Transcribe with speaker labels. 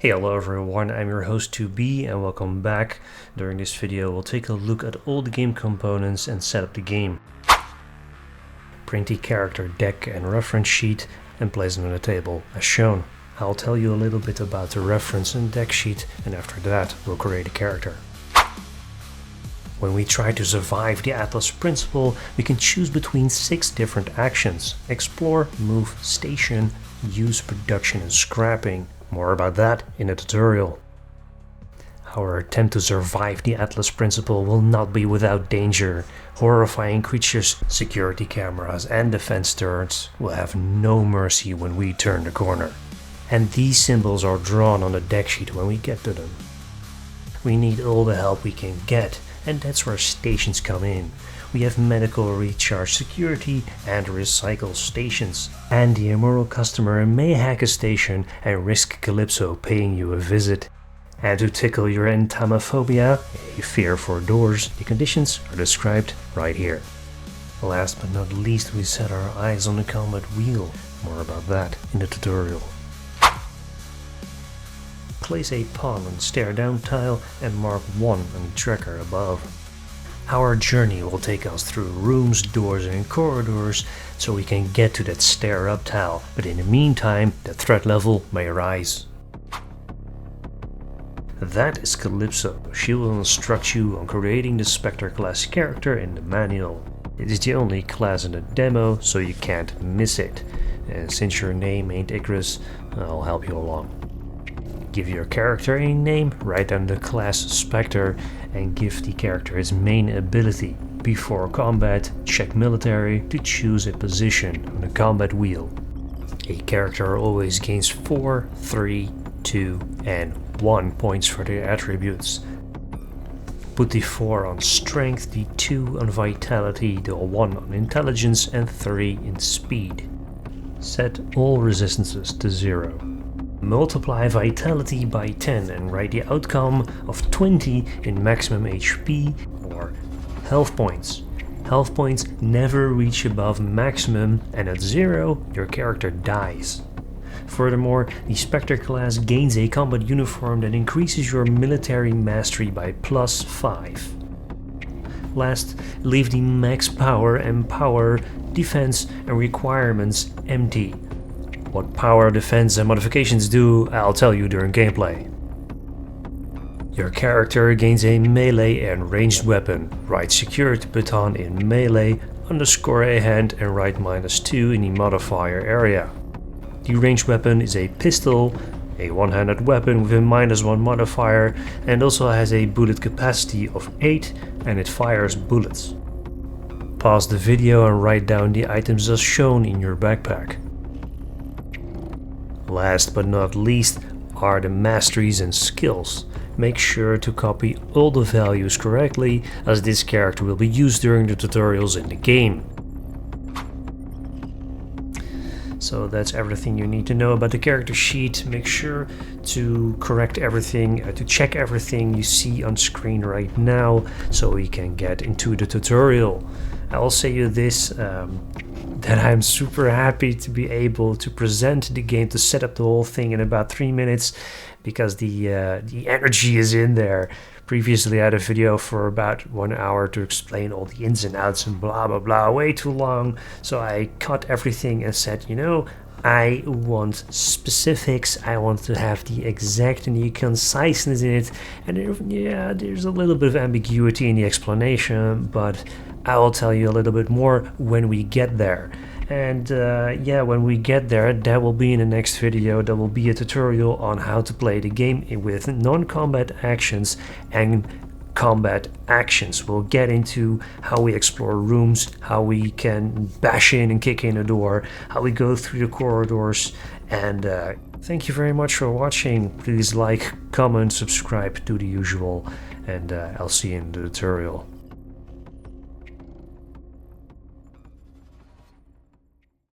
Speaker 1: Hey, hello everyone, I'm your host 2B and welcome back. During this video we'll take a look at all the game components and set up the game. Print the character deck and reference sheet and place them on the table as shown. I'll tell you a little bit about the reference and deck sheet, and after that we'll create a character. When we try to survive the Atlas principle, we can choose between 6 different actions: explore, move, station, use, production and scrapping. More about that in the tutorial. Our attempt to survive the Atlas principle will not be without danger. Horrifying creatures, security cameras and defense turrets will have no mercy when we turn the corner. And these symbols are drawn on the deck sheet when we get to them. We need all the help we can get, and that's where stations come in. We have medical, recharge, security and recycle stations. And the immoral customer may hack a station and risk Calypso paying you a visit. And to tickle your entamophobia, a fear for doors, the conditions are described right here. Last but not least, we set our eyes on the combat wheel. More about that in the tutorial. Place a pawn on the stare down tile and mark 1 on the tracker above. Our journey will take us through rooms, doors and corridors so we can get to that stare up tile, but in the meantime the threat level may rise. That is Calypso. She will instruct you on creating the Spectre class character in the manual. It is the only class in the demo, so you can't miss it. And since your name ain't Icarus, I'll help you along. Give your character a name, write down the class Spectre, and give the character its main ability. Before combat, check military to choose a position on the combat wheel. A character always gains 4, 3, 2 and 1 points for their attributes. Put the 4 on strength, the 2 on vitality, the 1 on intelligence and 3 in speed. Set all resistances to 0. Multiply vitality by 10 and write the outcome of 20 in maximum HP or health points. Health points never reach above maximum, and at 0 your character dies. Furthermore, the Spectre class gains a combat uniform that increases your military mastery by +5. Last, leave the max power and power, defense and requirements empty. What power, defense and modifications do, I'll tell you during gameplay. Your character gains a melee and ranged weapon. Write security baton in melee, underscore a hand and write -2 in the modifier area. The ranged weapon is a pistol, a one-handed weapon with a -1 modifier, and also has a bullet capacity of 8 and it fires bullets. Pause the video and write down the items as shown in your backpack. Last but not least are the masteries and skills. Make sure to copy all the values correctly, as this character will be used during the tutorials in the game. So that's everything you need to know about the character sheet. Make sure to correct everything, to check everything you see on screen right now so we can get into the tutorial. I will say you this, that I'm super happy to be able to present the game, to set up the whole thing in about 3 minutes, because the energy is in there. Previously I had a video for about 1 hour to explain all the ins and outs and blah blah blah, way too long, so I cut everything and said, you know, I want specifics, I want to have the exact and the conciseness in it, and there's a little bit of ambiguity in the explanation, but I will tell you a little bit more when we get there. And when we get there, that will be in the next video. There will be a tutorial on how to play the game with non-combat actions and combat actions. We'll get into how we explore rooms, how we can bash in and kick in a door, how we go through the corridors, and thank you very much for watching. Please like, comment, subscribe, do the usual, and I'll see you in the tutorial.